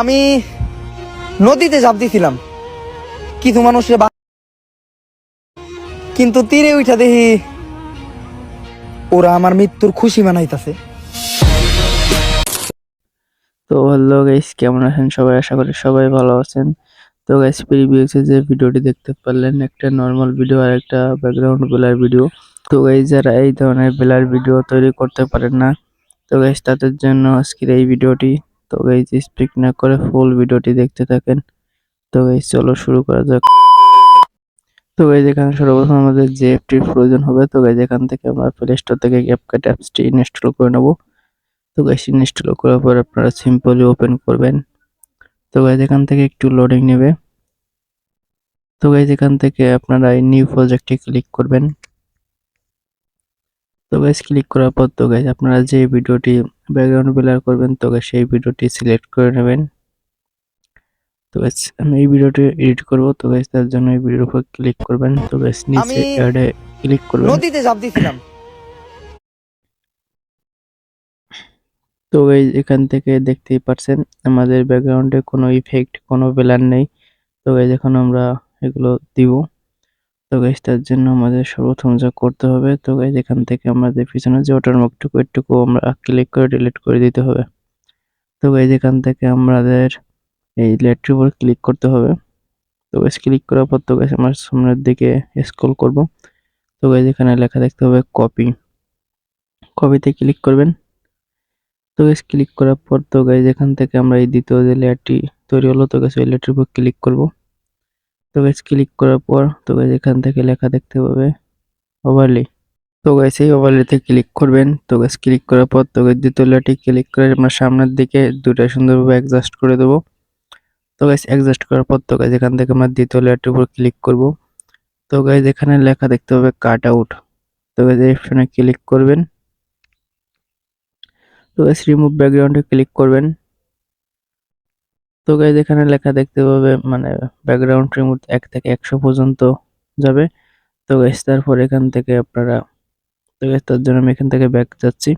আমি নদীতে ঝাঁপ দিছিলাম কিছু মানুষের, কিন্তু তীরে উঠা দেখি ওরা আমার মৃত্যুর খুশি মানাইতাছে। তো হ্যালো গাইস, কেমন আছেন সবাই? আশা করি সবাই ভালো আছেন। তো গাইস, প্রিভিয়াসে যে ভিডিওটি দেখতে পারলেন, একটা নর্মাল ভিডিও আর একটা ব্যাকগ্রাউন্ড ব্লার ভিডিও। তো গাইস, যারা এই ধরনের ব্লার ভিডিও তৈরি করতে পারেন না, তো গাইস তাদের জন্য আজকের এই ভিডিওটি। তো গাইস, স্কিপ না করে ফুল ভিডিওটি দেখতে থাকেন। তো গাইস, চলো শুরু করা যাক। তো গাইস, এখানে সর্বপ্রথম আমাদের যে অ্যাপটির প্রয়োজন হবে। তো গাইস, এখান থেকে আমরা প্লে স্টোর থেকে CapCut অ্যাপসটি ইনস্টল করে নেব। তো গাইস, ইনস্টল করার পর আপনারা সিম্পলি ওপেন করবেন। তো গাইস, এখান থেকে একটু লোডিং নেবে। তো গাইস, এখান থেকে আপনারা এই নিউ প্রজেক্টে ক্লিক করবেন। তো গাইস, ক্লিক করার পর তো গাইস আপনারা যে ভিডিওটি ব্যাকগ্রাউন্ড ব্লার করবেন, তো গাইস সেই ভিডিওটি সিলেক্ট করে নেবেন। তো গাইস, আমি এই ভিডিওটি এডিট করব। তো গাইস, তার জন্য এই ভিডিওর উপর ক্লিক করবেন। তো গাইস, আমি নিচে অ্যাডে ক্লিক করবেন। নদীতে ঝাঁপ দিছিলাম। তো গাইস, এখান থেকে দেখতেই পাচ্ছেন আমাদের ব্যাকগ্রাউন্ডে কোনো ইফেক্ট, কোনো ব্লার নেই। তো গাইস, এখন আমরা এগুলো দিব। তো গাইস, তার জন্য আমাদের সর্বপ্রথম যা করতে হবে, তো গাইস এখান থেকে আমাদের পিছনে যে ওয়াটারমার্কটুকু একটুকু আমরা ক্লিক করে ডিলিট করে দিতে হবে। তো গাইস, এখান থেকে আমাদের এই লেটারের উপর ক্লিক করতে হবে। তো গাইস, ক্লিক করার পর তো গাইস আমরা সামনের দিকে স্ক্রল করব। তো গাইস, এখানে লেখা দেখতে হবে কপি, কপিতে ক্লিক করবেন। তো গাইস, ক্লিক করার পর তো গাইস এখান থেকে আমরা এই দ্বিতীয় যে লেয়ারটি তৈরি হলো, তো গাইস ওই লেটারের উপর ক্লিক করব। তো গাইস, ক্লিক করার পর তো গাইস এখান থেকে লেখা দেখতে পাবে ওভারলে। তো গাইস, এই ওভারলেতে ক্লিক করবেন। তো গাইস, ক্লিক করার পর তো গাইস দ্বিতীয় লেয়ারটি ক্লিক করে আমরা সামনের দিকে দুটো সুন্দরভাবে অ্যাডজাস্ট করে দেব। তো গাইস, অ্যাডজাস্ট করার পর তো গাইস এখান থেকে আমরা দ্বিতীয় লেয়ারটির উপর ক্লিক করব। তো গাইস, এখানে লেখা দেখতে হবে কাট আউট। তো গাইস, এই অপশনে ক্লিক করবেন। তো গাইস, রিমুভ ব্যাকগ্রাউন্ডে ক্লিক করবেন। তো গাইস, এখানে লেখা দেখতে পাবে মানে ব্যাকগ্রাউন্ড রিমুভ 1 থেকে 100 পর্যন্ত যাবে। তো গাইস, তারপর এখান থেকে আপনারা, তো গাইস তার জন্য আমি এখান থেকে ব্যাক যাচ্ছি।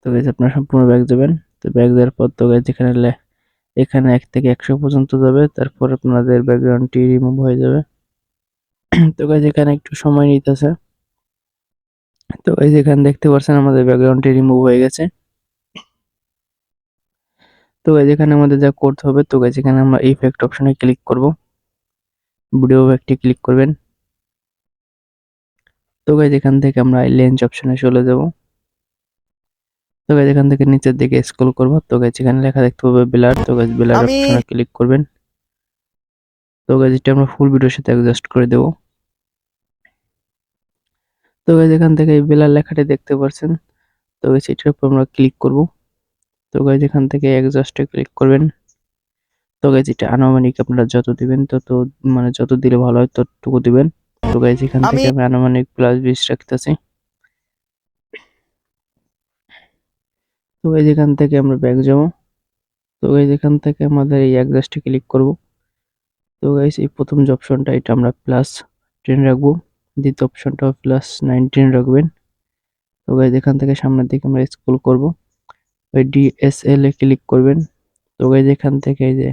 তো গাইস, আপনারা সম্পূর্ণ ব্যাক যাবেন। তো ব্যাক যাওয়ার পর তো গাইস এখানে এখানে 1 থেকে 100 পর্যন্ত যাবে, তারপর আপনাদের ব্যাকগ্রাউন্ডটি রিমুভ হয়ে যাবে। তো গাইস, এখানে একটু সময় নিতেছে। তো গাইস, এখানে দেখতে পাচ্ছেন আমাদের ব্যাকগ্রাউন্ডটি রিমুভ হয়ে গেছে। তো গাইস, এখানে আমাদের যা করতে হবে, তো গাইস এখানে আমরা ইফেক্ট অপশনে ক্লিক করব। ভিডিও ইফেক্টে ক্লিক করবেন। তো গাইস, এখান থেকে আমরা লেন্স অপশনে চলে যাব। তো গাইস, এখান থেকে নিচের দিকে স্ক্রল করব। তো গাইস, এখানে লেখা দেখতে পাবে ব্লার। তো গাইস, ব্লার আমি অপশনে ক্লিক করবেন। তো গাইস, এটা আমরা ফুল ভিডিওর সাথে অ্যাডজাস্ট করে দেব। তো গাইস, এখান থেকে এই ব্লার লেখাটি দেখতে পাচ্ছেন। তো গাইস, এটার উপর আমরা ক্লিক করব। তো গাইস, এখান থেকে অ্যাডজাস্টে ক্লিক করবেন। তো গাইস, এটা আনুমানিক আপনারা যত দিবেন তত, মানে যত দিলে ভালো হয় ততটুকু দিবেন। তো গাইস, এখান আমি থেকে আমি আনুমানিক +20 রাখতেছি। তো গাইস, এখান থেকে আমরা ব্যাক যাব। তো গাইস, এখান থেকে আমাদের এই অ্যাডজাস্টে ক্লিক করব। তো গাইস, এই প্রথম যে অপশনটা এটা আমরা +10 রাখবো। দ্বিতীয় অপশনটা +19 রাখবেন। তো গাইস, এখান থেকে সামনের দিকে আমরা স্ক্রল করব। ওই ডিএসএল এ ক্লিক করবেন। তো গাইস, এখান থেকে এই যে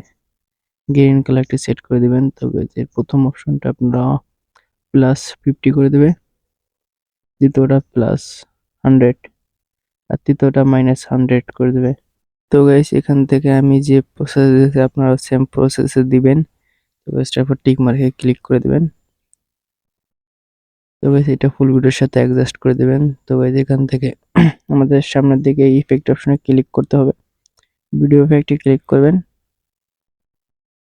গ্রিন কালারটি সেট করে দিবেন। তো গাইস, এর প্রথম অপশনটা আপনারা +50 করে দিবে, দ্বিতীয়টা +100 আর তৃতীয়টা -100 করে দিবে। তো গাইস, এখান থেকে আমি যে প্রসেস দিয়েছি আপনারা সেম প্রসেসে দিবেন। তো গাইস, তারপর টিক মার্কে ক্লিক করে দিবেন। তো গাইস, এটা ফুল ভিডিওর সাথে অ্যাডজাস্ট করে দিবেন। তো গাইস, এখান থেকে আমাদের সামনের দিকে ইফেক্ট অপশনে ক্লিক করতে হবে। ভিডিও ইফেক্টে ক্লিক করবেন।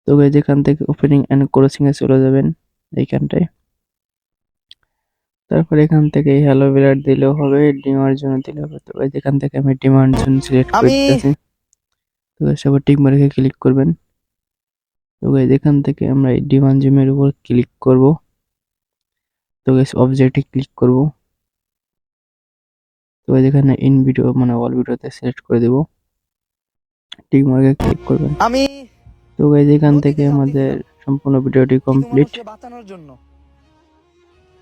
তো গাইস, এখান থেকে ওপেনিং এন্ড ক্লোজিং এ চলে যাবেন এইখানটায়। তারপর এখান থেকে হ্যালো ব্লার দিলেও হবে, ডিমার জন্য দিলেও হবে। তো গাইস, এখান থেকে আমি ডিমার জন্য সিলেক্ট করে আমি দিতেছি। তো গাইস, আবার টিক মার্কে ক্লিক করবেন। তো গাইস, এখান থেকে আমরা এই ডিমান্ড জিমের উপর ক্লিক করব। তো গাইস, অবজেক্টে ক্লিক করব। তো গাইস, এখানে ইন ভিডিও মানে অল ভিডিওতে সিলেক্ট করে দেব। টিক মার্কে ক্লিক করবেন। আমি তো গাইস, এখান থেকে নদীতে ঝাঁপ আমাদের দিছিলাম সম্পূর্ণ ভিডিওটি কিছু কমপ্লিট। মানুষকে বাঁচানোর জন্য,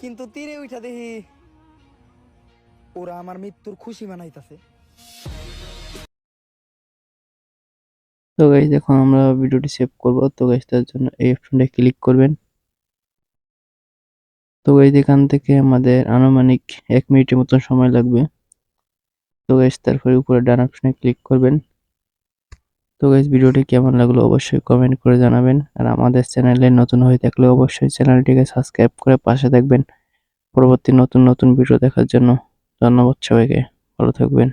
কিন্তু তীরে উঠা দেখি ওরা আমার মৃত্যুর খুশি মানাইতাছে। তো গাইস এখন আমরা ভিডিওটি সেভ করব। তো গাইস তার জন্য এই অপশনটা ক্লিক করবেন। তো গাইস এখান থেকে আমাদের আনুমানিক 1 মিনিটের মতো সময় লাগবে। তো গাইস তারপরে উপরে ডান অপশনে ক্লিক করবেন। তো গাইস ভিডিওটি কেমন লাগলো অবশ্যই কমেন্ট করে জানাবেন। আর আমাদের চ্যানেলে নতুন হয়ে থাকলে অবশ্যই চ্যানেলটিকে সাবস্ক্রাইব করে পাশে থাকবেন পরবর্তী নতুন নতুন ভিডিও দেখার জন্য। ধন্যবাদ সবাইকে, ভালো থাকবেন।